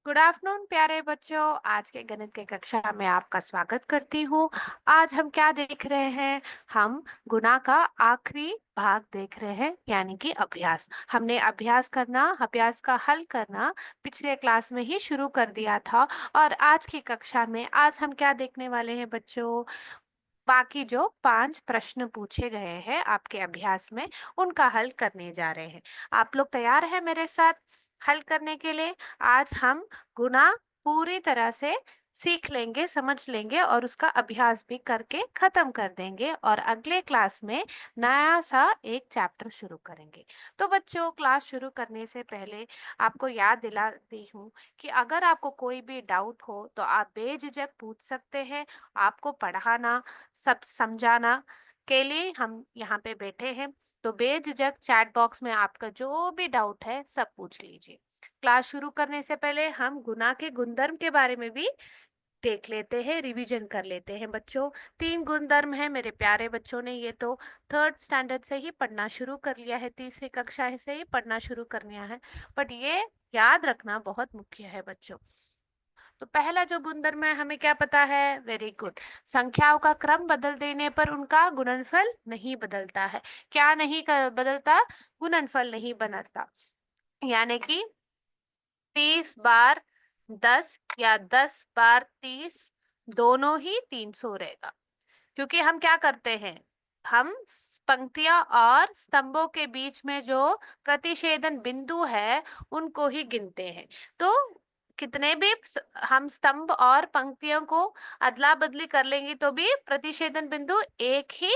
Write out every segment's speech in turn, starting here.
Good afternoon प्यारे बच्चों। आज के गणित के कक्षा में आपका स्वागत करती हूँ। आज हम क्या देख रहे हैं? हम गुणा का आखिरी भाग देख रहे हैं, यानी कि अभ्यास। हमने अभ्यास का हल करना पिछले क्लास में ही शुरू कर दिया था। और आज की कक्षा में आज हम क्या देखने वाले हैं बच्चों? बाकी जो 5 प्रश्न पूछे गए हैं आपके अभ्यास में, उनका हल करने जा रहे हैं। आप लोग तैयार हैं मेरे साथ हल करने के लिए? आज हम गुणा पूरी तरह से सीख लेंगे, समझ लेंगे और उसका अभ्यास भी करके खत्म कर देंगे, और अगले क्लास में नया सा एक चैप्टर शुरू करेंगे। तो बच्चों, क्लास शुरू करने से पहले आपको याद दिलाती हूँ कि अगर आपको कोई भी डाउट हो तो आप बेझिझक पूछ सकते हैं। आपको पढ़ाना, सब समझाना के लिए हम यहाँ पे बैठे हैं। तो बेझिझक चैट बॉक्स में आपका जो भी डाउट है सब पूछ लीजिए। क्लास शुरू करने से पहले हम गुणा के गुणधर्म के बारे में भी देख लेते हैं, रिवीजन कर लेते हैं बच्चों। 3 गुणधर्म है मेरे प्यारे बच्चों ने ये तो थर्ड स्टैंडर्ड से ही पढ़ना शुरू कर लिया है, तीसरी कक्षा से ही पढ़ना शुरू कर लिया है। बट ये याद रखना बहुत मुख्य है बच्चों। तो पहला जो गुणधर्म है हमें क्या पता है? Very good. संख्याओं का क्रम बदल देने पर उनका गुणनफल नहीं बदलता है। क्या नहीं बदलता? गुणनफल नहीं बदलता। यानी कि 30 बार 10 या 10 बार 30 दोनों ही 300 रहेगा। क्योंकि हम क्या करते हैं, हम पंक्तियां और स्तंभों के बीच में जो प्रतिच्छेदन बिंदु है उनको ही गिनते हैं। तो कितने भी हम स्तंभ और पंक्तियों को अदला बदली कर लेंगे तो भी प्रतिच्छेदन बिंदु एक ही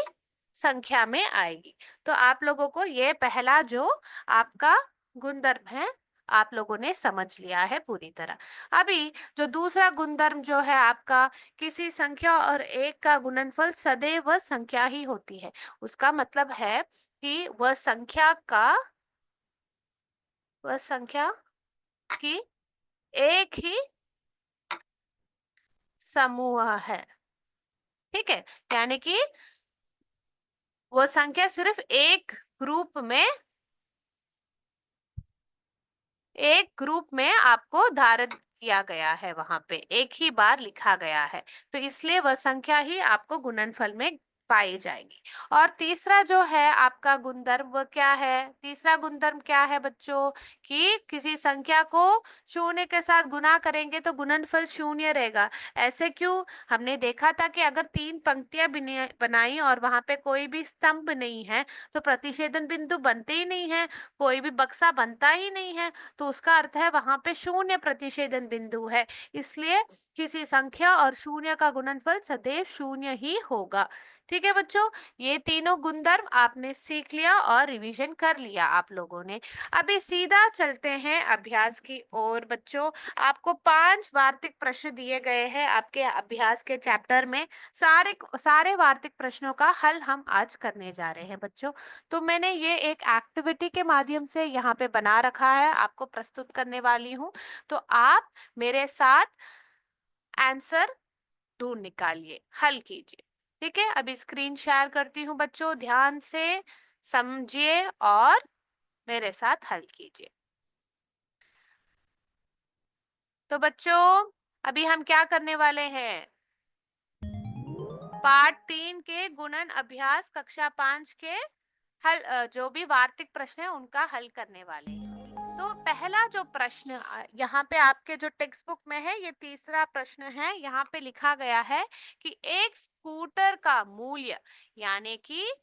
संख्या में आएगी। तो आप लोगों को ये पहला जो आपका गुणधर्म है आप लोगों ने समझ लिया है पूरी तरह। अभी जो दूसरा गुणधर्म जो है आपका, किसी संख्या और एक का गुणनफल सदैव वह संख्या ही होती है। उसका मतलब है कि वह संख्या की एक ही समूह है। ठीक है, यानी कि वह संख्या सिर्फ एक ग्रुप में आपको धारित किया गया है, वहां पे एक ही बार लिखा गया है। तो इसलिए वह संख्या ही आपको गुणनफल में पाई जाएगी। और तीसरा जो है आपका गुणधर्म, वह क्या है? तीसरा गुणधर्म क्या है बच्चों? कि किसी संख्या को शून्य के साथ गुना करेंगे तो गुणनफल शून्य रहेगा। ऐसे क्यों? हमने देखा था कि अगर 3 पंक्तियां बनाई और वहां पे कोई भी स्तंभ नहीं है तो प्रतिच्छेदन बिंदु बनते ही नहीं है, कोई भी बक्सा बनता ही नहीं है। तो उसका अर्थ है वहां पे शून्य प्रतिच्छेदन बिंदु है। इसलिए किसी संख्या और शून्य का गुणनफल सदैव शून्य ही होगा। ठीक है बच्चों, ये तीनों गुणधर्म आपने सीख लिया और रिवीजन कर लिया आप लोगों ने। अभी सीधा चलते हैं अभ्यास की ओर बच्चों। आपको 5 वार्तिक प्रश्न दिए गए हैं आपके अभ्यास के चैप्टर में। सारे सारे वार्तिक प्रश्नों का हल हम आज करने जा रहे हैं बच्चों। तो मैंने ये एक एक्टिविटी के माध्यम से यहाँ पे बना रखा है, आपको प्रस्तुत करने वाली हूँ। तो आप मेरे साथ आंसर ढूंढ निकालिए, हल कीजिए। ठीक है, अभी स्क्रीन शेयर करती हूँ बच्चों, ध्यान से समझिए और मेरे साथ हल कीजिए। तो बच्चों, अभी हम क्या करने वाले हैं? पार्ट 3 के गुणन अभ्यास कक्षा 5 के हल, जो भी वार्तिक प्रश्न है उनका हल करने वाले हैं। तो पहला जो प्रश्न यहाँ पे आपके जो टेक्स्ट बुक में है, ये तीसरा प्रश्न है। यहाँ पे लिखा गया है कि एक स्कूटर का मूल्य, यानी कि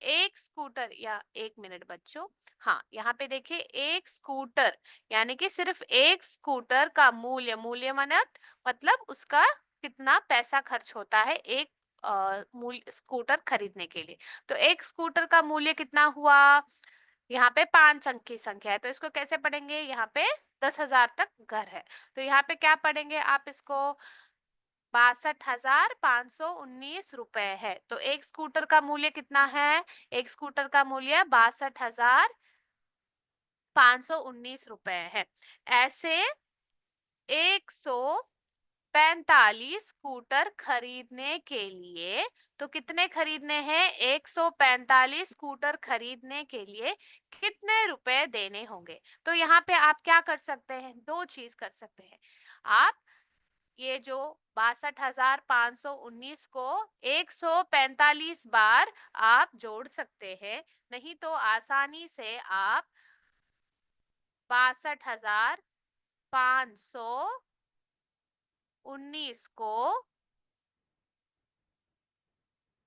एक स्कूटर, या एक मिनट बच्चों, हाँ यहाँ पे देखिए, एक स्कूटर यानी कि सिर्फ एक स्कूटर का मूल्य, मूल्य मतलब उसका कितना पैसा खर्च होता है एक मूल्य स्कूटर खरीदने के लिए। तो एक स्कूटर का मूल्य कितना हुआ? यहाँ पे 5 अंक की संख्या है तो इसको कैसे पढ़ेंगे? यहाँ पे 10,000 तक घर है तो यहाँ पे क्या पढ़ेंगे आप इसको? 62,519 रुपए है। तो एक स्कूटर का मूल्य कितना है? एक स्कूटर का मूल्य 62,519 रुपए है। ऐसे 145 145 स्कूटर खरीदने के लिए, तो कितने खरीदने हैं? 145 स्कूटर खरीदने के लिए कितने रुपए देने होंगे? तो यहाँ पे आप क्या कर सकते हैं? दो चीज कर सकते हैं आप। ये जो 62,519 को 145 बार आप जोड़ सकते हैं, नहीं तो आसानी से आप 62,519 को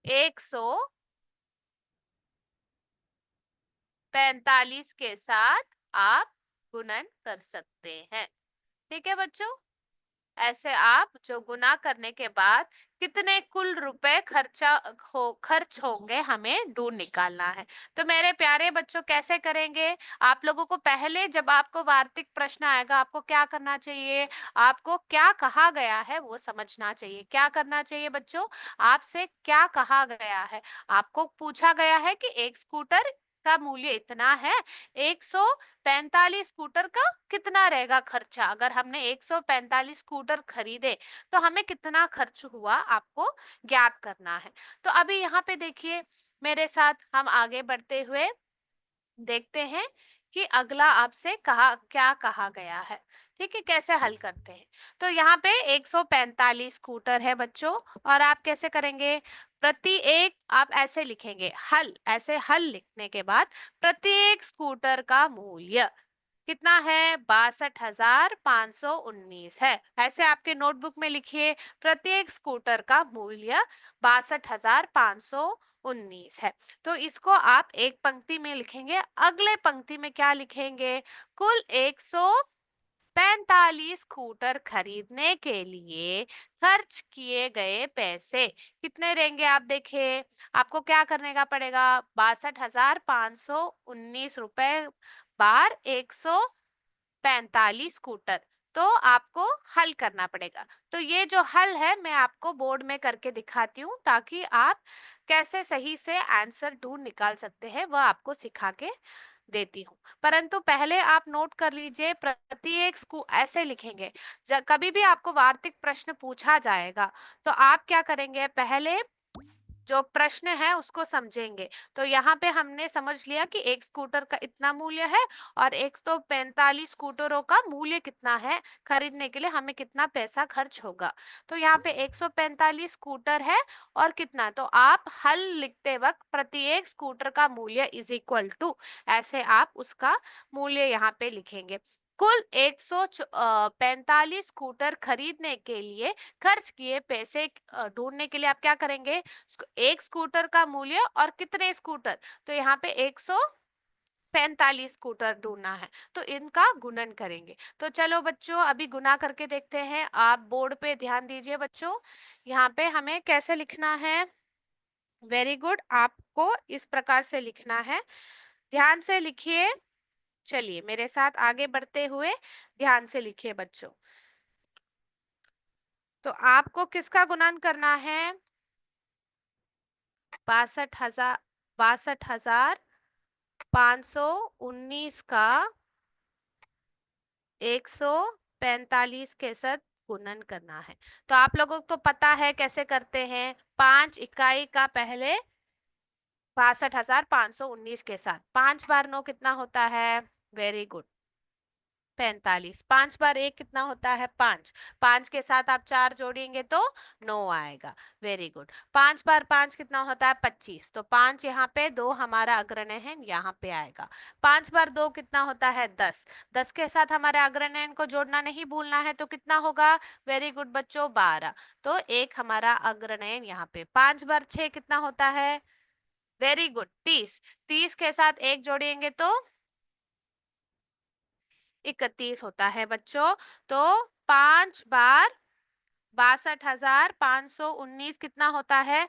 145 के साथ आप गुणन कर सकते हैं। ठीक है बच्चों, ऐसे आप जो गुना करने के बाद कितने कुल रुपए खर्च होंगे हमें ढूंढ निकालना है। तो मेरे प्यारे बच्चों, कैसे करेंगे? आप लोगों को पहले जब आपको वार्तिक प्रश्न आएगा, आपको क्या करना चाहिए? आपको क्या कहा गया है वो समझना चाहिए। क्या करना चाहिए बच्चों? आपसे क्या कहा गया है? आपको पूछा गया है कि एक स्कूटर का मूल्य इतना है, 145 स्कूटर का कितना रहेगा खर्चा? अगर हमने 145 स्कूटर खरीदे तो हमें कितना खर्च हुआ, आपको ज्ञात करना है। तो अभी यहाँ पे देखिए मेरे साथ, हम आगे बढ़ते हुए देखते हैं कि अगला आपसे क्या कहा गया है। ठीक है, कैसे हल करते हैं? तो यहाँ पे 145 स्कूटर है बच्चों, और आप कैसे करेंगे? प्रति एक आप ऐसे लिखेंगे, ऐसे हल लिखने के बाद प्रत्येक स्कूटर का मूल्य कितना है? 62,519 है। ऐसे आपके नोटबुक में लिखिए, प्रत्येक स्कूटर का मूल्य 62,519 है। तो इसको आप एक पंक्ति में लिखेंगे। अगले पंक्ति में क्या लिखेंगे? कुल 145 स्कूटर खरीदने के लिए खर्च किए गए पैसे कितने रहेंगे? आप देखिए, आपको क्या करने का पड़ेगा? 62,519 रुपए बार 145 स्कूटर, तो आपको हल करना पड़ेगा। तो ये जो हल है मैं आपको बोर्ड में करके दिखाती हूँ, ताकि आप कैसे सही से आंसर ढूंढ निकाल सकते हैं वह आपको सिखा के देती हूँ। परंतु पहले आप नोट कर लीजिए, प्रत्येक स्कूल ऐसे लिखेंगे। जब कभी भी आपको वार्तिक प्रश्न पूछा जाएगा तो आप क्या करेंगे? पहले जो प्रश्न है उसको समझेंगे। तो यहाँ पे हमने समझ लिया कि एक स्कूटर का इतना मूल्य है, और 145 स्कूटरों का मूल्य कितना है, खरीदने के लिए हमें कितना पैसा खर्च होगा। तो यहाँ पे 145 स्कूटर है, और कितना, तो आप हल लिखते वक्त प्रत्येक स्कूटर का मूल्य इज इक्वल टू, ऐसे आप उसका मूल्य यहाँ पे लिखेंगे। कुल 145 स्कूटर खरीदने के लिए खर्च किए पैसे ढूंढने के लिए आप क्या करेंगे? एक स्कूटर का मूल्य और कितने स्कूटर, तो यहाँ पे 145 स्कूटर ढूंढना है, तो इनका गुणन करेंगे। तो चलो बच्चों, अभी गुना करके देखते हैं। आप बोर्ड पे ध्यान दीजिए बच्चों, यहाँ पे हमें कैसे लिखना है। वेरी गुड, आपको इस प्रकार से लिखना है, ध्यान से लिखिए। चलिए मेरे साथ आगे बढ़ते हुए ध्यान से लिखिए बच्चों। तो आपको किसका गुणन करना है? 62,519 का 145 के साथ गुणन करना है। तो आप लोगों को तो पता है कैसे करते हैं। 5 इकाई का पहले 62,519 के साथ 5 बार 9 कितना होता है? Very good, 45। 5 बार 1 कितना होता है? 5। 5 के साथ आप 4 जोड़ेंगे तो 9 आएगा। Very good. 5 बार 5 कितना होता है? 25। तो 5 यहाँ पे, 2 हमारा अग्रण्य है यहाँ पे आएगा। 5 बार 2 कितना होता है? 10। 10 के साथ हमारे अग्रण्य को जोड़ना नहीं भूलना है, तो कितना होगा? वेरी गुड बच्चों, 12। तो एक हमारा अग्रण्य यहाँ पे। 5 बार 6 कितना होता है? Very good, 30। 30 के साथ 1 जोड़ेंगे तो 31 होता है बच्चों। तो 5 बार 62,519 कितना होता है?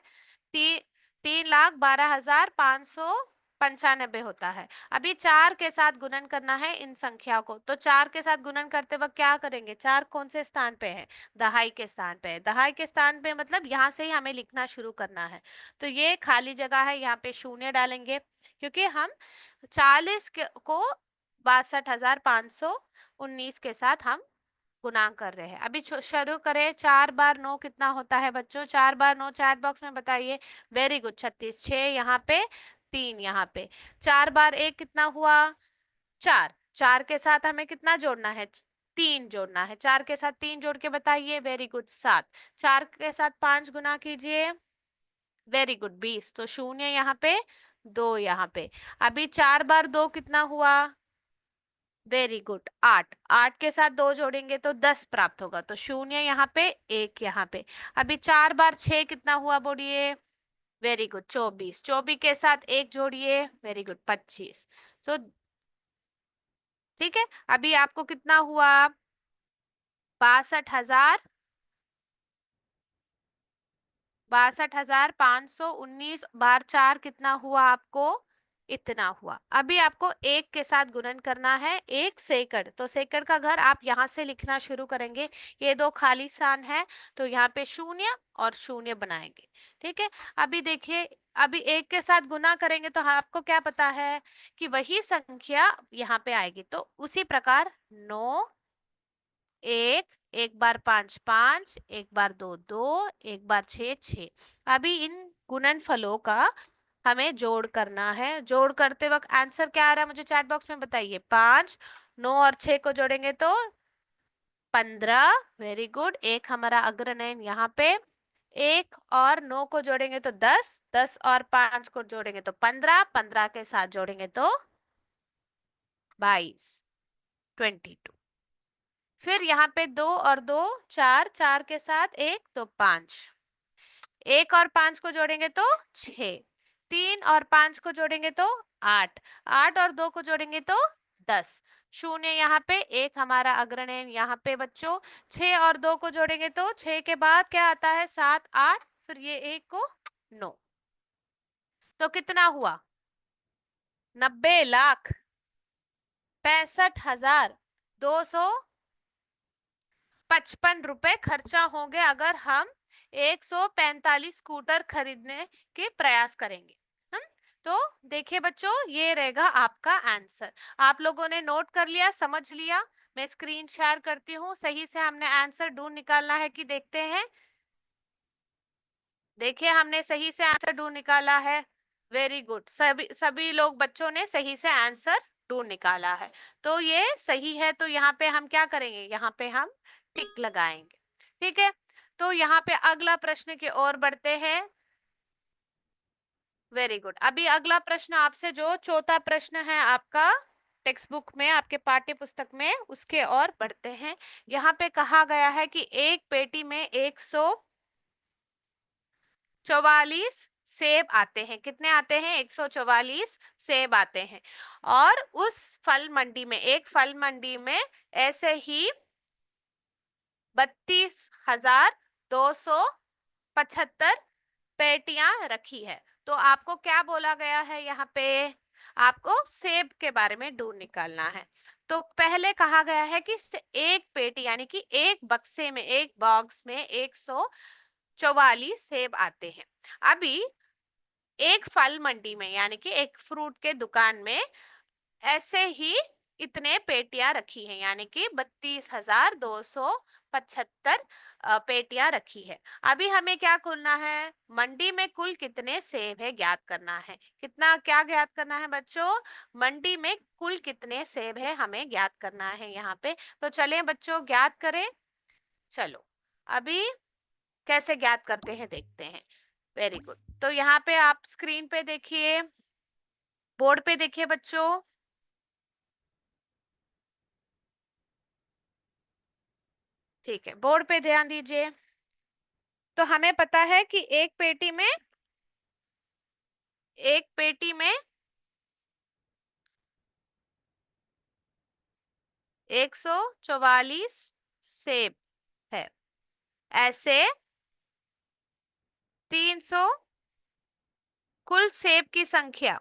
3,12,595 होता है। अभी 4 के साथ गुणन करना है इन संख्या को। तो 4 के साथ गुणन करते वक्त क्या करेंगे? 4 कौन से स्थान पे है? दहाई के स्थान पे है। दहाई के स्थान पे मतलब यहाँ से ही हमें लिखना शुरू करना है। तो ये खाली जगह है, यहाँ पे शून्य डालेंगे, क्योंकि हम 40 को 62,519 के साथ हम गुना कर रहे हैं। अभी शुरू करें। 4 बार 9 कितना होता है बच्चों? 4 बार 9 चैट बॉक्स में बताइए। Very good, 36। 6 यहाँ पे, 3 यहाँ पे। 4 बार 1 कितना हुआ? 4। 4 के साथ हमें कितना जोड़ना है? 3 जोड़ना है। 4 के साथ 3 जोड़ के बताइए। Very good, 7। 4 के साथ 5 गुना कीजिए। Very good, 20। तो 0 यहाँ पे, 2 यहाँ पे। अभी 4 बार 2 कितना हुआ? Very good, 8। 8 के साथ 2 जोड़ेंगे तो 10 प्राप्त होगा। तो 0 यहाँ पे, 1 यहाँ पे। अभी 4 बार 6 कितना हुआ बोलिए? Very good, 24। 24 के साथ 1 जोड़िए। Very good, 25। तो ठीक है। अभी आपको कितना हुआ? 62,000, 62,519 बार 4 कितना हुआ आपको? इतना हुआ। अभी आपको 1 के साथ गुणन करना है। 1 सेकंड, तो सेकंड का घर आप यहाँ से लिखना शुरू करेंगे। ये दो खाली स्थान है, तो यहाँ पे 0 और 0 बनाएंगे। ठीक है। अभी देखिए, अभी 1 के साथ गुना करेंगे तो आपको क्या पता है कि वही संख्या यहाँ पे आएगी। तो उसी प्रकार 9, 1, 1 बार 5 5, 1 बार 2 2, 1 बार 6 6। अभी इन गुणनफलों का हमें जोड़ करना है। जोड़ करते वक्त आंसर क्या आ रहा है मुझे चैट बॉक्स में बताइए। 5, 9 और 6 को जोड़ेंगे तो 15। वेरी गुड, एक हमारा अग्रनयन यहाँ पे। 1 और 9 को जोड़ेंगे तो 10, 10 और 5 को जोड़ेंगे तो 15, 15 के साथ जोड़ेंगे तो 22, 22। फिर यहाँ पे 2 और 2 4, 4 के साथ 1 तो 5। 1 और 5 को जोड़ेंगे तो 6। 3 और 5 को जोड़ेंगे तो 8। 8 और 2 को जोड़ेंगे तो 10। 0 यहाँ पे, 1 हमारा अग्रनयन यहाँ पे बच्चों। 6 और 2 को जोड़ेंगे तो 6 के बाद क्या आता है? 7 8, फिर ये 1 को 9। तो कितना हुआ? 90,65,255 रुपए खर्चा होंगे अगर हम 145 स्कूटर खरीदने के प्रयास करेंगे। हम तो देखिए बच्चों, ये रहेगा आपका आंसर। आप लोगों ने नोट कर लिया, समझ लिया? मैं स्क्रीन शेयर करती हूँ। सही से हमने आंसर ढूंढ निकालना है कि देखते हैं। देखिए, हमने सही से आंसर ढूंढ निकाला है। वेरी गुड, सभी सभी लोग बच्चों ने सही से आंसर ढूंढ निकाला है। तो ये सही है। तो यहाँ पे हम क्या करेंगे? यहाँ पे हम टिक लगाएंगे। ठीक है। तो यहाँ पे अगला प्रश्न की ओर बढ़ते हैं। Very good. अभी अगला प्रश्न आपसे, जो चौथा प्रश्न है आपका टेक्स्ट बुक में, आपके पाठ्य पुस्तक में, उसके ओर बढ़ते हैं। यहाँ पे कहा गया है कि एक पेटी में 144 सेब आते हैं। कितने आते हैं? 144 सेब आते हैं। और उस फल मंडी में, एक फल मंडी में ऐसे ही 32,275 पेटियां रखी है। तो आपको क्या बोला गया है? यहाँ पे आपको सेब के बारे में ढूंढ निकालना है। तो पहले कहा गया है कि एक पेटी यानी कि एक बक्से में, एक बॉक्स में 144 सेब आते हैं। अभी एक फल मंडी में यानी कि एक फ्रूट के दुकान में ऐसे ही इतने पेटियां रखी हैं, यानी कि 32,275 पेटियां रखी है। अभी हमें क्या करना है? मंडी में कुल कितने सेब है ज्ञात करना है। कितना, क्या ज्ञात करना है बच्चों? मंडी में कुल कितने सेब है हमें ज्ञात करना है यहाँ पे। तो चलिए बच्चों, ज्ञात करें। चलो, अभी कैसे ज्ञात करते हैं देखते हैं। Very good. तो यहाँ पे आप स्क्रीन पे देखिए, बोर्ड पे देखिए बच्चों। ठीक है, बोर्ड पे ध्यान दीजिए। तो हमें पता है कि एक पेटी में 144 सेब है। ऐसे 300 कुल सेब की संख्या,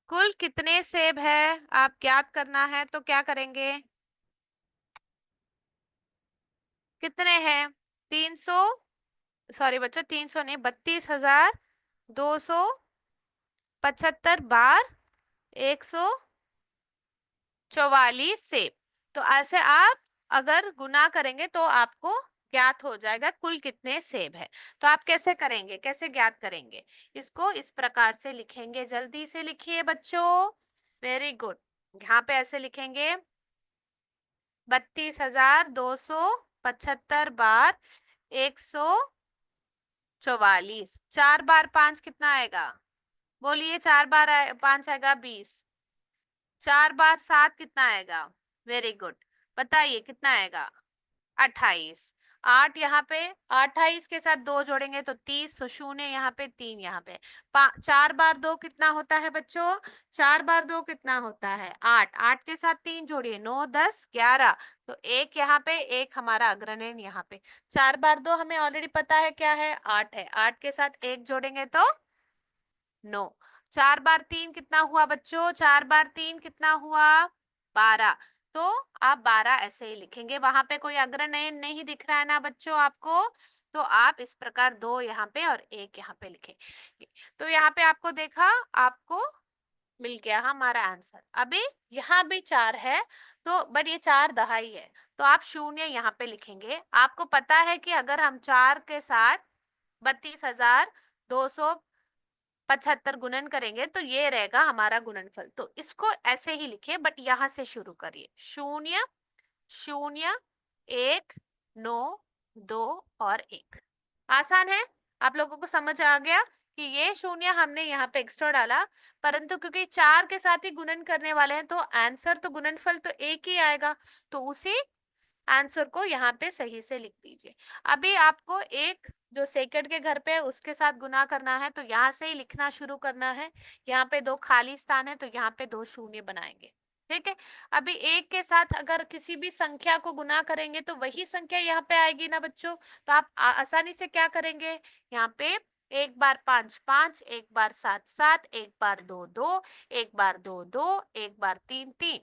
कुल कितने सेब है आप ज्ञात करना है। तो क्या करेंगे? कितने हैं? 300, सॉरी बच्चों, 300 नहीं, 32,275 बार 144 सेब। तो ऐसे आप अगर गुना करेंगे तो आपको ज्ञात हो जाएगा कुल कितने सेब है। तो आप कैसे करेंगे, कैसे ज्ञात करेंगे? इसको इस प्रकार से लिखेंगे, जल्दी से लिखिए बच्चों। Very good. यहाँ पे ऐसे लिखेंगे 32,275 बार 144। 4 बार 5 कितना आएगा? बोलिए, 4 बार 5 आएगा 20। 4 बार 7 कितना आएगा? Very good. बताइए कितना आएगा? 28। 8 यहाँ पे, 28 के साथ 2 जोड़ेंगे तो 30, तो 0 यहाँ पे, 3 यहाँ पे। 4 बार 2 कितना होता है बच्चों? 4 बार 2 कितना होता है? 8। 8 के साथ 3 जोड़िए, 9 10 11। तो 1 यहाँ पे, 1 हमारा अग्रनेन यहाँ पे। 4 बार 2 हमें ऑलरेडी पता है क्या है? 8 है। 8 के साथ 1 जोड़ेंगे तो 9। 4 बार 3 कितना हुआ बच्चों? 4 बार 3 कितना हुआ? 12। तो आप 12 ऐसे ही लिखेंगे, वहां पे कोई अग्रनयन नहीं दिख रहा है ना बच्चों आपको? तो आप इस प्रकार 2 यहाँ पे और 1 यहाँ पे लिखेंगे। तो यहाँ पे आपको देखा, आपको मिल गया हमारा आंसर। अभी यहाँ भी 4 है, तो बट ये 4 दहाई है, तो आप 0 यहाँ पे लिखेंगे। आपको पता है कि अगर हम 4 के साथ 32,275 गुणन करेंगे तो ये रहेगा हमारा गुणनफल। तो इसको ऐसे ही लिखिए, बट यहाँ से शुरू करिए। 0 0 1 9 2 और 1। आसान है? आप लोगों को समझ आ गया कि ये 0 हमने यहाँ पे एक्स्ट्रा डाला, परंतु क्योंकि 4 के साथ ही गुणन करने वाले हैं तो आंसर तो गुणनफल तो 1 ही आएगा, तो उसी आंसर को यहाँ पे सही से लिख दीजिए। अभी आपको एक जो सेकंड के घर पे है उसके साथ गुना करना है, तो यहाँ से ही लिखना शुरू करना है। यहाँ पे 2 खाली स्थान है तो यहाँ पे 2 शून्य बनाएंगे। ठीक है। अभी 1 के साथ अगर किसी भी संख्या को गुना करेंगे तो वही संख्या यहाँ पे आएगी ना बच्चों। तो आप आसानी से क्या करेंगे, यहाँ पे 1 बार 5 5, 1 बार 7 7, 1 बार 2 2, 1 बार 2 2, 1 बार 3 3।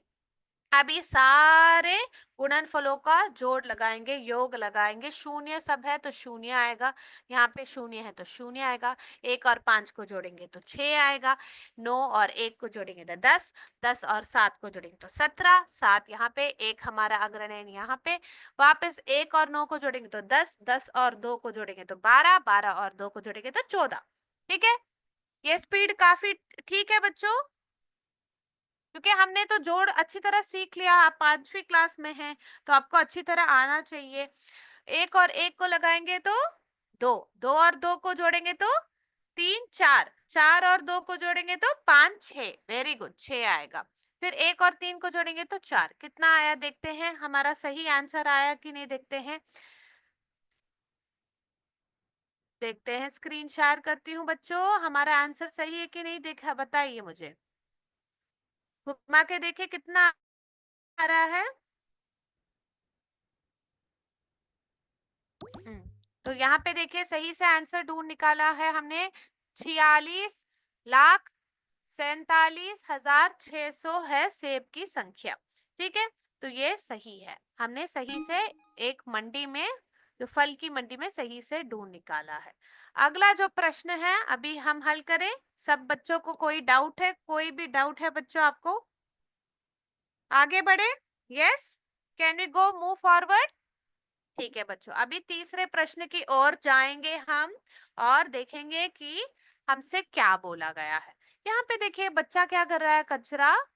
अब ये सारे गुणनफलों का जोड़ लगाएंगे, योग लगाएंगे। 0 सब है तो 0 आएगा, यहाँ पे 0 है तो 0 आएगा। 1 और 5 को जोड़ेंगे तो 6 आएगा। 9 और 1 को जोड़ेंगे तो 10, 10 और 7 को जोड़ेंगे तो 17, 7 यहाँ पे, 1 हमारा अग्रनयन यहाँ पे। वापस 1 और 9 को जोड़ेंगे तो 10, 10 और 2 को जोड़ेंगे तो 12, 12 और 2 को जोड़ेंगे तो 14। ठीक है, ये स्पीड काफी ठीक है बच्चों, क्योंकि हमने तो जोड़ अच्छी तरह सीख लिया। आप 5वीं क्लास में हैं तो आपको अच्छी तरह आना चाहिए। 1 और 1 को लगाएंगे तो 2, 2 और 2 को जोड़ेंगे तो 3 4, 4 और 2 को जोड़ेंगे तो 5 6। वेरी गुड, 6 आएगा। फिर 1 और 3 को जोड़ेंगे तो 4। कितना आया देखते हैं, हमारा सही आंसर आया कि नहीं देखते हैं। देखते हैं, स्क्रीन शेयर करती हूँ बच्चों, हमारा आंसर सही है कि नहीं देखा, बताइए मुझे। घुमा के देखिए कितना आ रहा है। तो यहाँ पे देखिए सही से आंसर ढूंढ निकाला है हमने। 46,47,600 है सेब की संख्या। ठीक है, तो ये सही है, हमने सही से एक मंडी में, जो फल की मंडी में सही से ढूंढ निकाला है। अगला जो प्रश्न है अभी हम हल करें। सब बच्चों को कोई डाउट है? कोई भी डाउट है बच्चों आपको? आगे बढ़े? Yes, can we go move forward? ठीक है बच्चों, अभी तीसरे प्रश्न की ओर जाएंगे हम और देखेंगे कि हमसे क्या बोला गया है। यहाँ पे देखिए बच्चा क्या कर रहा है, कचरा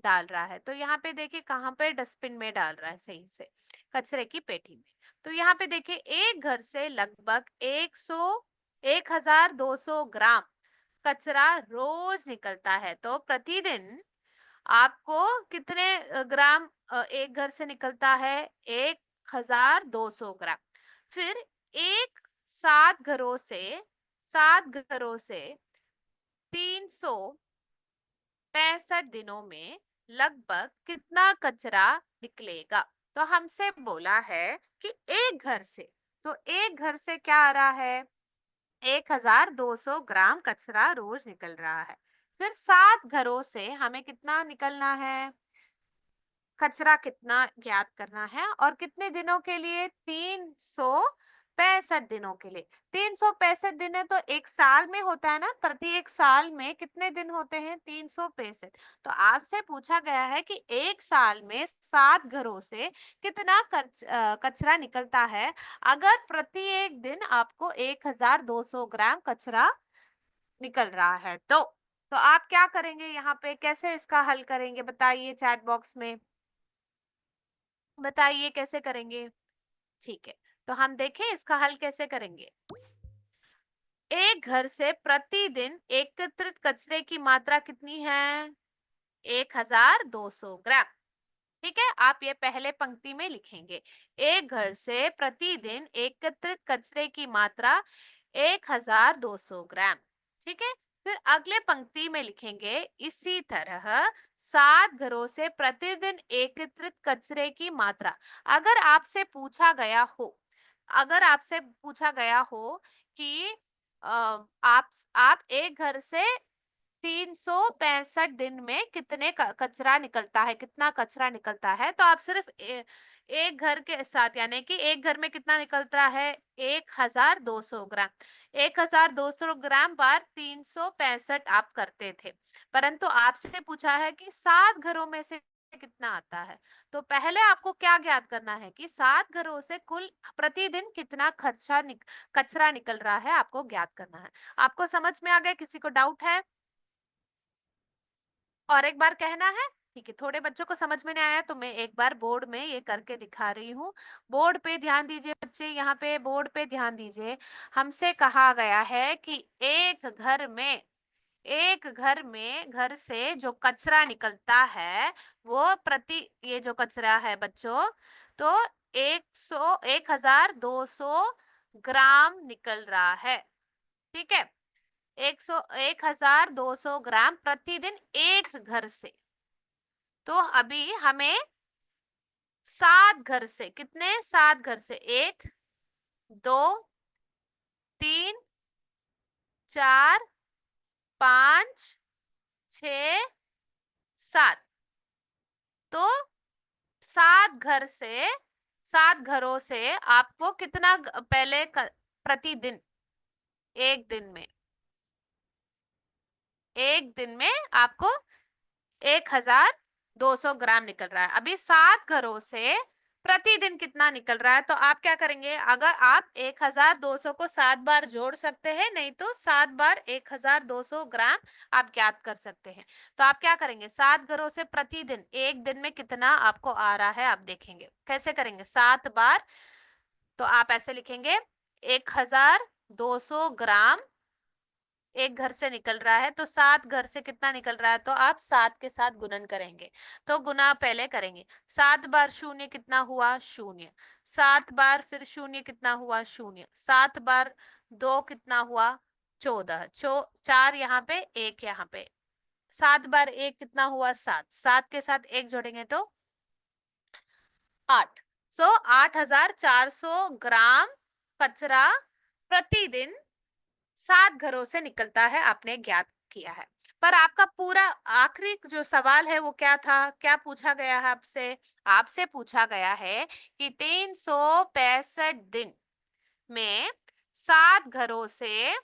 डाल रहा है। तो यहाँ पे देखिए कहाँ पे, डस्टबिन में डाल रहा है, सही से कचरे की पेटी में। तो यहाँ पे देखिए एक घर से लगभग 1,200 ग्राम कचरा रोज निकलता है। तो प्रतिदिन आपको कितने ग्राम एक घर से निकलता है? 1,200 ग्राम। फिर एक 7 घरों से 365 दिनों में लगभग कितना कचरा निकलेगा? तो हमसे बोला है कि एक घर से, तो एक घर से क्या आ रहा है? 1,200 ग्राम कचरा रोज निकल रहा है। फिर 7 घरों से हमें कितना निकलना है, कचरा कितना ज्ञात करना है, और कितने दिनों के लिए? 300 65 दिनों के लिए। 365 दिन है तो एक साल में होता है ना, प्रति एक साल में कितने दिन होते हैं? 365। तो आपसे पूछा गया है कि एक साल में 7 घरों से कितना कचरा निकलता है। अगर प्रति एक दिन आपको 1200 ग्राम कचरा निकल रहा है तो आप क्या करेंगे? यहाँ पे कैसे इसका हल करेंगे बताइए चैट बॉक्स में, बताइए कैसे करेंगे। ठीक है, तो हम देखें इसका हल कैसे करेंगे। एक घर से प्रतिदिन एकत्रित कचरे की मात्रा कितनी है? 1200 ग्राम। ठीक है, आप ये पहले पंक्ति में लिखेंगे। एक घर से प्रतिदिन एकत्रित कचरे की मात्रा 1200 ग्राम। ठीक है, फिर अगले पंक्ति में लिखेंगे इसी तरह 7 घरों से प्रतिदिन एकत्रित कचरे की मात्रा। अगर आपसे पूछा गया हो, अगर आपसे पूछा गया हो कि आप एक घर से 365 दिन में कितने कचरा निकलता है, कितना कचरा निकलता है, तो आप सिर्फ एक घर के साथ, यानी कि एक घर में कितना निकलता है? 1200 ग्राम। 1200 ग्राम बार 365 आप करते थे, परंतु आपसे पूछा है कि 7 घरों में से कितना आता है। तो पहले आपको क्या ज्ञात करना है कि 7 घरों से कुल प्रतिदिन कितना कचरा निकल रहा है, आपको ज्ञात करना है। आपको समझ में आ गया? किसी को डाउट है? और एक बार कहना है। ठीक है, थोड़े बच्चों को समझ में नहीं आया तो मैं एक बार बोर्ड में ये करके दिखा रही हूँ। बोर्ड पे ध्यान दीजिए बच्चे, यहाँ पे बोर्ड पे ध्यान दीजिए। हमसे कहा गया है कि एक घर में घर से जो कचरा निकलता है वो प्रति, ये जो कचरा है बच्चों, तो 1200 निकल रहा है। ठीक है, 1200 ग्राम प्रतिदिन एक घर से। तो अभी हमें 7 घर से, कितने? 7 घर से 1, 2, 3, 4, 5, 6, 7। तो 7 घरों से आपको कितना पहले प्रतिदिन, एक दिन में, एक दिन में आपको 1200 ग्राम निकल रहा है। अभी 7 घरों से प्रतिदिन कितना निकल रहा है, तो आप क्या करेंगे? अगर आप 1200 को 7 बार जोड़ सकते हैं, नहीं तो 7 बार 1200 ग्राम आप ज्ञात कर सकते हैं। तो आप क्या करेंगे? 7 घरों से प्रतिदिन एक दिन में कितना आपको आ रहा है, आप देखेंगे कैसे करेंगे। 7 बार, तो आप ऐसे लिखेंगे 1200 ग्राम एक घर से निकल रहा है, तो 7 घर से कितना निकल रहा है, तो आप 7 के साथ गुणन करेंगे। तो गुना पहले करेंगे। 7 बार शून्य कितना हुआ? शून्य। 7 बार फिर शून्य कितना हुआ? शून्य। 7 बार 2 कितना हुआ? 14। 4 यहाँ पे, 1 यहाँ पे। 7 बार 1 कितना हुआ? 7। 7 के साथ 1 जोड़ेंगे तो 8। 8400 ग्राम कचरा प्रतिदिन 7 घरों से निकलता है, आपने ज्ञात किया है। पर आपका पूरा आखिरी जो सवाल है वो क्या था? क्या पूछा गया है आपसे? आपसे पूछा गया है कि 365 दिन में 7 घरों से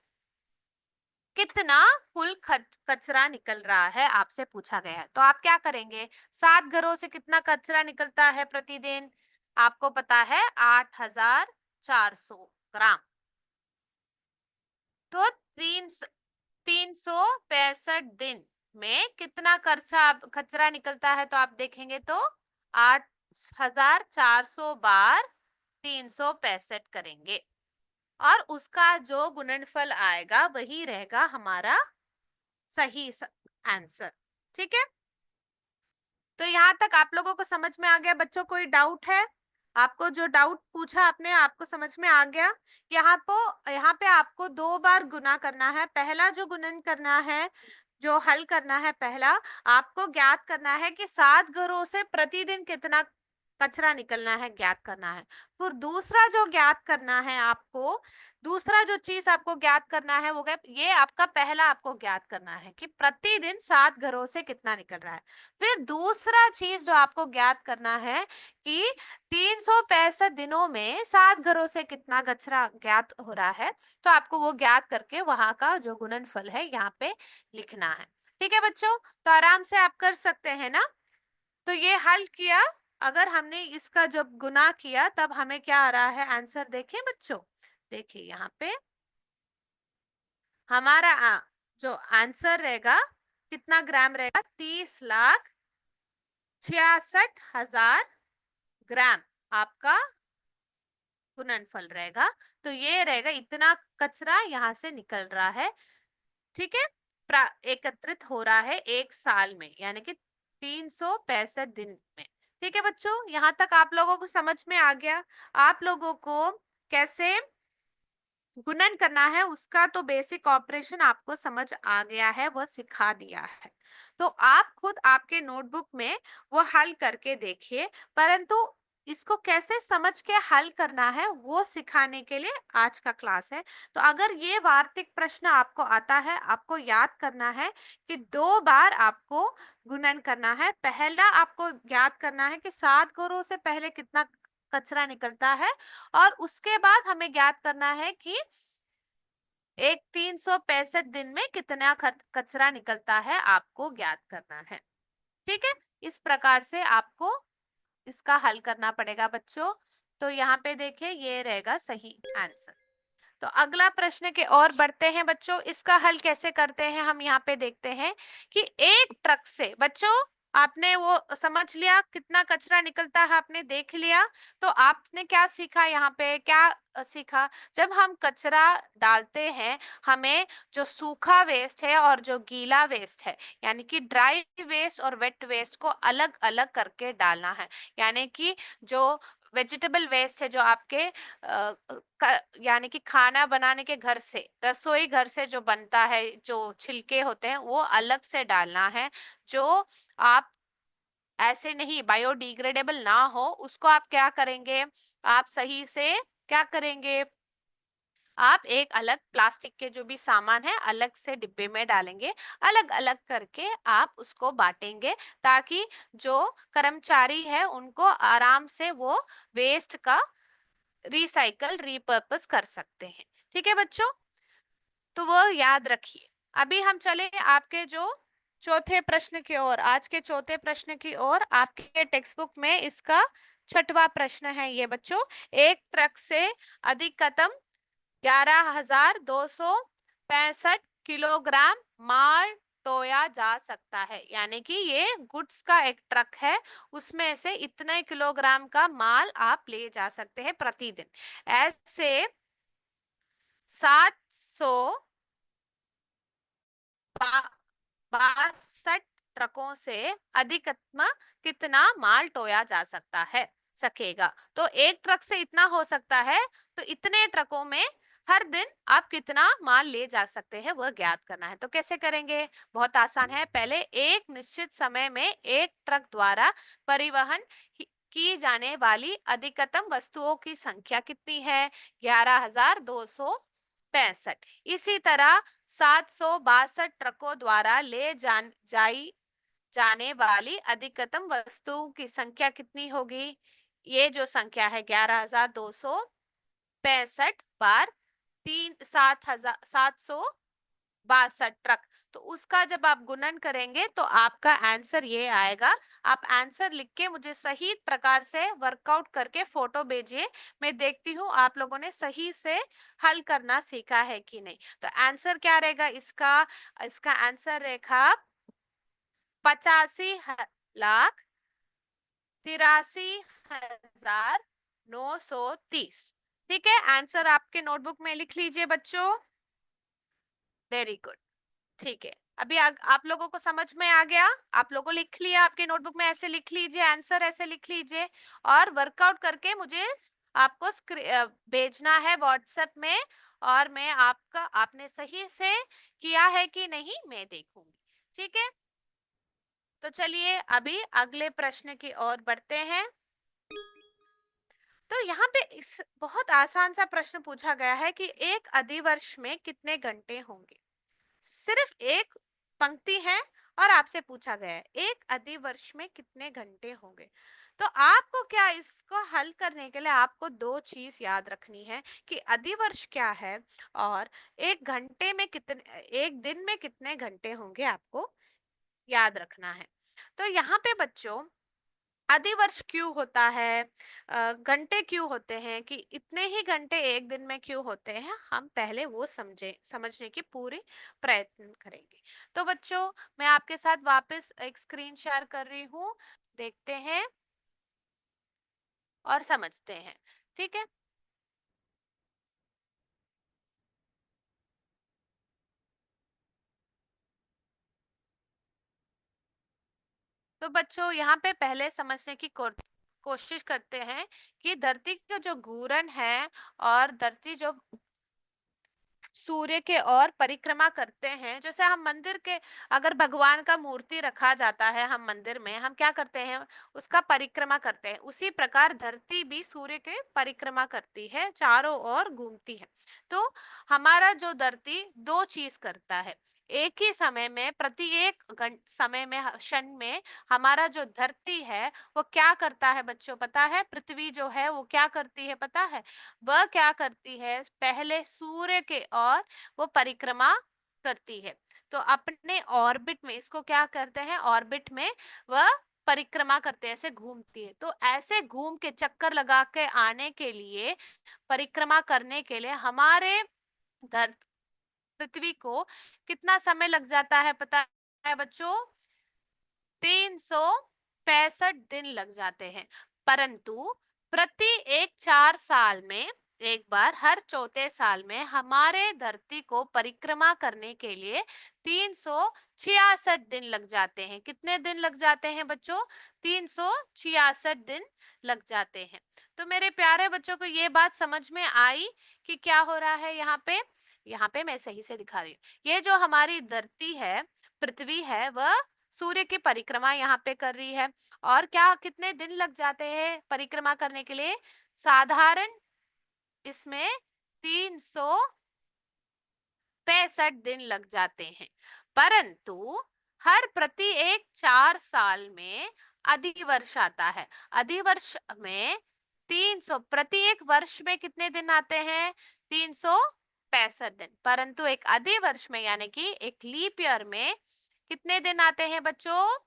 कितना कुल कचरा निकल रहा है, आपसे पूछा गया है। तो आप क्या करेंगे? 7 घरों से कितना कचरा निकलता है प्रतिदिन? आपको पता है 8400 ग्राम। तो 365 दिन में कितना कचरा निकलता है, तो आप देखेंगे तो 8400 बार 365 करेंगे और उसका जो गुणनफल आएगा वही रहेगा हमारा सही आंसर। ठीक है, तो यहाँ तक आप लोगों को समझ में आ गया बच्चों? कोई डाउट है? आपको जो डाउट पूछा आपने, आपको समझ में आ गया? यहाँ पे आपको 2 बार गुना करना है। पहला जो गुणन करना है, जो हल करना है, पहला आपको ज्ञात करना है कि 7 घरों से प्रतिदिन कितना कचरा निकलना है, ज्ञात करना है। फिर दूसरा जो ज्ञात करना है आपको, दूसरा जो चीज आपको ज्ञात करना है वो क्या, ये आपका पहला आपको ज्ञात करना है कि प्रतिदिन 7 घरों से कितना निकल रहा है। फिर दूसरा चीज जो आपको ज्ञात करना है कि 365 दिनों में 7 घरों से कितना कचरा ज्ञात हो रहा है। तो आपको वो ज्ञात करके वहां का जो गुणनफल है यहाँ पे लिखना है। ठीक है बच्चों, तो आराम से आप कर सकते हैं ना। तो ये हल किया, अगर हमने इसका जब गुना किया तब हमें क्या आ रहा है आंसर, देखिए बच्चों, देखिए यहाँ पे हमारा जो आंसर रहेगा कितना ग्राम रहेगा, 30,66,000 ग्राम आपका गुणनफल रहेगा। तो ये रहेगा, इतना कचरा यहाँ से निकल रहा है। ठीक है, एकत्रित हो रहा है एक साल में, यानी कि 365 दिन में। ठीक है बच्चों, यहाँ तक आप लोगों को समझ में आ गया। आप लोगों को कैसे गुणन करना है उसका तो बेसिक ऑपरेशन आपको समझ आ गया है, वो सिखा दिया है। तो आप खुद आपके नोटबुक में वो हल करके देखिए, परंतु इसको कैसे समझ के हल करना है वो सिखाने के लिए आज का क्लास है। तो अगर ये वार्तिक प्रश्न आपको आता है, आपको याद करना है कि 2 बार आपको गुणन करना है। पहला आपको याद करना है कि 7 घरों से पहले कितना कचरा निकलता है, और उसके बाद हमें ज्ञात करना है कि एक 365 दिन में कितना कचरा निकलता है, आपको ज्ञात करना है। ठीक है, इस प्रकार से आपको इसका हल करना पड़ेगा बच्चों। तो यहाँ पे देखिए ये रहेगा सही आंसर। तो अगला प्रश्न के और बढ़ते हैं बच्चों, इसका हल कैसे करते हैं हम यहाँ पे देखते हैं कि एक ट्रक से, बच्चों आपने वो समझ लिया कितना कचरा निकलता है, आपने देख लिया। तो आपने क्या सीखा यहाँ पे, क्या सीखा, जब हम कचरा डालते हैं हमें जो सूखा वेस्ट है और जो गीला वेस्ट है, यानी कि ड्राई वेस्ट और वेट वेस्ट को अलग अलग करके डालना है। यानी कि जो वेजिटेबल वेस्ट है, जो आपके यानी कि खाना बनाने के घर से, रसोई घर से जो बनता है, जो छिलके होते हैं वो अलग से डालना है। जो आप ऐसे नहीं बायोडिग्रेडेबल ना हो उसको आप क्या करेंगे, आप सही से क्या करेंगे, आप एक अलग प्लास्टिक के जो भी सामान है अलग से डिब्बे में डालेंगे, अलग अलग करके आप उसको बांटेंगे, ताकि जो कर्मचारी है उनको आराम से वो वेस्ट का रिसाइकल रिपर्पस कर सकते हैं। ठीक है बच्चों, तो वो याद रखिए। अभी हम चले आपके जो चौथे प्रश्न की ओर, आज के चौथे प्रश्न की ओर। आपके टेक्स्ट बुक में इसका 6वां प्रश्न है ये बच्चों। एक ट्रक से अधिकतम 11,265 किलोग्राम माल ढोया जा सकता है। यानी कि ये गुड्स का एक ट्रक है, उसमें से इतने किलोग्राम का माल आप ले जा सकते हैं प्रतिदिन। ऐसे 762 ट्रकों से अधिकतम कितना माल ढोया जा सकता है, सकेगा। तो एक ट्रक से इतना हो सकता है, तो इतने ट्रकों में हर दिन आप कितना माल ले जा सकते हैं वह ज्ञात करना है। तो कैसे करेंगे, बहुत आसान है। पहले एक निश्चित समय में एक ट्रक द्वारा परिवहन की जाने वाली अधिकतम वस्तुओं की संख्या कितनी है, 11,265। इसी तरह 762 ट्रकों द्वारा ले जाने वाली अधिकतम वस्तुओं की संख्या कितनी होगी, ये जो संख्या है 11,265 बार 762 ट्रक। तो उसका जब आप गुणन करेंगे तो आपका आंसर ये आएगा। आप आंसर लिख के मुझे सही प्रकार से वर्कआउट करके फोटो भेजिए, मैं देखती हूँ आप लोगों ने सही से हल करना सीखा है कि नहीं। तो आंसर क्या रहेगा इसका, इसका आंसर रहेगा 85,83,930। ठीक है, आंसर आपके नोटबुक में लिख लीजिए बच्चों। Very good. ठीक है, अभी आप लोगों को समझ में आ गया, आप लोगों लिख लिया आपके नोटबुक में, ऐसे लिख लीजिए, आंसर ऐसे लिख लीजिए और वर्कआउट करके मुझे आपको भेजना है व्हाट्सएप में, और मैं आपका आपने सही से किया है कि नहीं मैं देखूंगी। ठीक है, तो चलिए अभी अगले प्रश्न की ओर बढ़ते हैं। तो यहाँ पे इस बहुत आसान सा प्रश्न पूछा गया है कि एक अधिवर्ष में कितने घंटे होंगे। सिर्फ एक पंक्ति है और आपसे पूछा गया है एक अधिवर्ष में कितने घंटे होंगे। तो आपको क्या इसको हल करने के लिए आपको दो चीज याद रखनी है कि अधिवर्ष क्या है और एक घंटे में कितने, एक दिन में कितने घंटे होंगे, आपको याद रखना है। तो यहाँ पे बच्चों अधिवर्ष क्यों होता है, घंटे क्यों होते हैं, कि इतने ही घंटे एक दिन में क्यों होते हैं, हम पहले वो समझने की पूरी प्रयत्न करेंगे। तो बच्चों मैं आपके साथ वापस एक स्क्रीन शेयर कर रही हूँ, देखते हैं और समझते हैं। ठीक है। तो बच्चों यहाँ पे पहले समझने की कोशिश करते हैं कि धरती का जो घूर्णन है और धरती जो सूर्य के और परिक्रमा करते हैं, जैसे हम मंदिर के, अगर भगवान का मूर्ति रखा जाता है हम मंदिर में, हम क्या करते हैं, उसका परिक्रमा करते हैं, उसी प्रकार धरती भी सूर्य के परिक्रमा करती है, चारों ओर घूमती है। तो हमारा जो धरती दो चीज करता है, एक ही समय में, प्रति एक समय में, क्षण में हमारा जो धरती है वो क्या करता है बच्चों, पता है, पृथ्वी जो है वो क्या करती है पता है, वह क्या करती है, पहले सूर्य के और वो परिक्रमा करती है। तो अपने ऑर्बिट में, इसको क्या करते हैं, ऑर्बिट में वह परिक्रमा करते हैं, ऐसे घूमती है। तो ऐसे घूम के चक्कर लगा के आने के लिए, परिक्रमा करने के लिए हमारे धर पृथ्वी को कितना समय लग जाता है पता है बच्चों, 365 दिन लग जाते हैं। परंतु प्रति एक 4 साल में एक बार, हर चौथे साल में हमारे धरती को परिक्रमा करने के लिए 366 दिन लग जाते हैं। कितने दिन लग जाते हैं बच्चों, 366 दिन लग जाते हैं। तो मेरे प्यारे बच्चों को ये बात समझ में आई कि क्या हो रहा है यहाँ पे। यहाँ पे मैं सही से दिखा रही हूँ, ये जो हमारी धरती है, पृथ्वी है, वह सूर्य की परिक्रमा यहाँ पे कर रही है। और क्या, कितने दिन लग जाते हैं परिक्रमा करने के लिए, साधारण इसमें 365 दिन लग जाते हैं। परंतु हर प्रति एक 4 साल में अधिवर्ष आता है। अधिवर्ष में 300, प्रति एक वर्ष में कितने दिन आते हैं, 365 दिन। परंतु एक अधिवर्ष में यानी कि एक लीप ईयर में कितने दिन आते हैं बच्चों,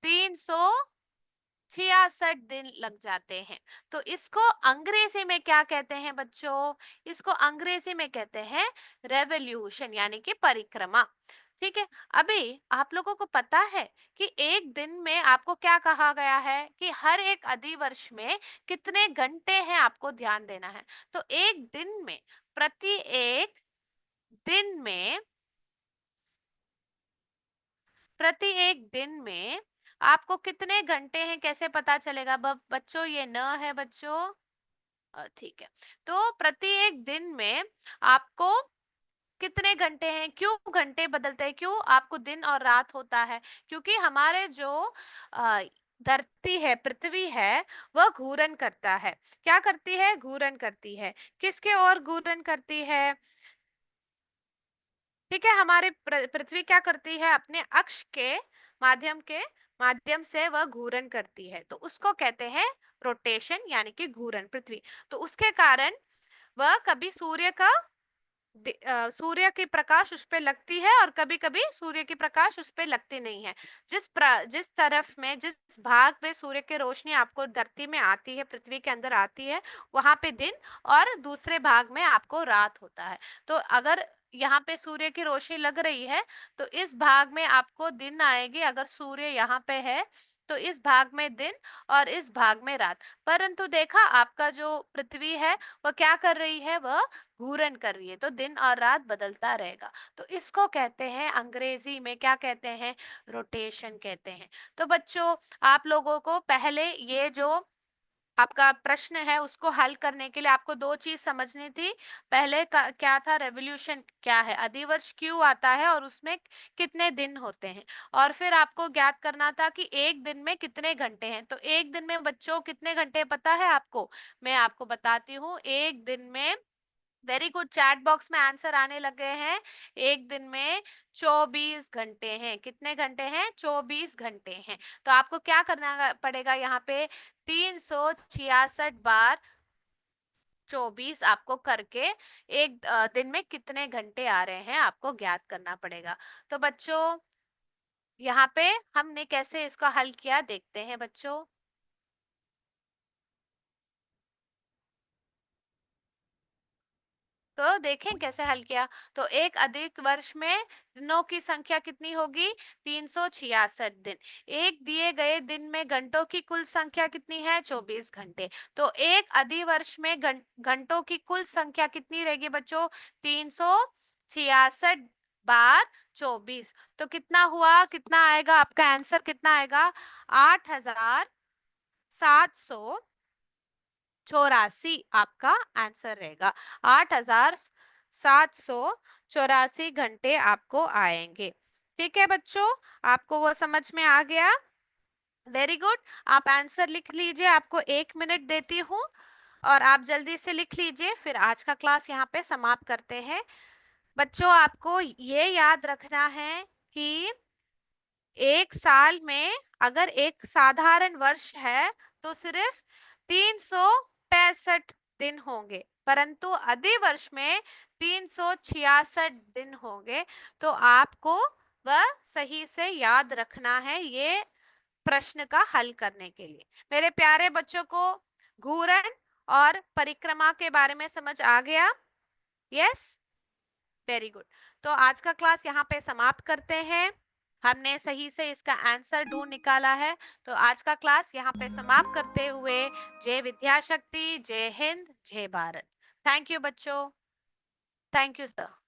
366 दिन लग जाते हैं। तो इसको अंग्रेजी में क्या कहते हैं बच्चों, इसको अंग्रेजी में कहते हैं रेवोल्यूशन, यानी कि परिक्रमा। ठीक है। अभी आप लोगों को पता है कि एक दिन में आपको क्या कहा गया है कि हर एक अधिवर्ष में कितने घंटे हैं, आपको ध्यान देना है। तो एक दिन में, प्रति एक दिन में, प्रति एक दिन में आपको कितने घंटे हैं, कैसे पता चलेगा बच्चों, ये न है बच्चों, ठीक है। तो प्रति एक दिन में आपको कितने घंटे हैं, क्यों घंटे बदलते हैं, क्यों आपको दिन और रात होता है, क्योंकि हमारे जो अ, धरती है, पृथ्वी है, वह घूर्णन करता है। क्या करती है, घूर्णन करती है, किसके ओर घूर्णन करती है, ठीक है, हमारे पृथ्वी क्या करती है, अपने अक्ष के माध्यम से वह घूर्णन करती है, तो उसको कहते हैं रोटेशन, यानी कि घूर्णन पृथ्वी। तो उसके कारण वह कभी सूर्य का सूर्य की प्रकाश उस पे लगती है और कभी कभी सूर्य की प्रकाश उस पे लगती नहीं है। जिस तरफ में, जिस भाग पे सूर्य की रोशनी आपको धरती में आती है, पृथ्वी के अंदर आती है, वहां पे दिन, और दूसरे भाग में आपको रात होता है। तो अगर यहाँ पे सूर्य की रोशनी लग रही है तो इस भाग में आपको दिन आएगी, अगर सूर्य यहाँ पे है तो इस भाग में दिन और इस भाग में रात। परंतु देखा, आपका जो पृथ्वी है वह क्या कर रही है, वह घूर्णन कर रही है, तो दिन और रात बदलता रहेगा। तो इसको कहते हैं अंग्रेजी में, क्या कहते हैं, रोटेशन कहते हैं। तो बच्चों आप लोगों को पहले ये जो आपका प्रश्न है उसको हल करने के लिए आपको दो चीज समझनी थी। पहले का क्या था, रेवोल्यूशन क्या है, अधिवर्ष क्यों आता है और उसमें कितने दिन होते हैं। और फिर आपको ज्ञात करना था कि एक दिन में कितने घंटे हैं। तो एक दिन में बच्चों कितने घंटे पता है आपको? मैं आपको बताती हूँ। एक दिन में, वेरी गुड, चैट बॉक्स में आंसर आने लगे हैं। एक दिन में 24 घंटे हैं। कितने घंटे हैं? 24 घंटे हैं। तो आपको क्या करना पड़ेगा यहाँ पे? 366 बार 24 आपको करके एक दिन में कितने घंटे आ रहे हैं आपको ज्ञात करना पड़ेगा। तो बच्चों यहाँ पे हमने कैसे इसका हल किया देखते हैं बच्चों। तो देखें कैसे हल किया। तो एक अधिक वर्ष में दिनों की संख्या कितनी होगी? 366 दिन। एक दिए गए दिन में घंटों की कुल संख्या कितनी है? 24 घंटे। तो एक अधिवर्ष में घंटों की कुल संख्या कितनी रहेगी बच्चों? 366 बार 24। तो कितना हुआ, कितना आएगा आपका आंसर, कितना आएगा? 8,784 आपका आंसर रहेगा। 8,784 घंटे आपको आएंगे। ठीक है बच्चों, आपको वो समझ में आ गया? Very good. आप आंसर लिख लीजिए, आपको 1 मिनट देती हूँ और आप जल्दी से लिख लीजिए, फिर आज का क्लास यहाँ पे समाप्त करते हैं। बच्चों आपको ये याद रखना है कि एक साल में अगर एक साधारण वर्ष है तो सिर्फ 365 दिन होंगे, परंतु अधिवर्ष में 366 दिन होंगे। तो आपको वह सही से याद रखना है ये प्रश्न का हल करने के लिए। मेरे प्यारे बच्चों को घूर्ण और परिक्रमा के बारे में समझ आ गया? Yes, very good. तो आज का क्लास यहाँ पे समाप्त करते हैं। हमने सही से इसका आंसर ढूंढ निकाला है। तो आज का क्लास यहाँ पे समाप्त करते हुए जय विद्याशक्ति, जय हिंद, जय भारत। थैंक यू बच्चों। Thank you sir.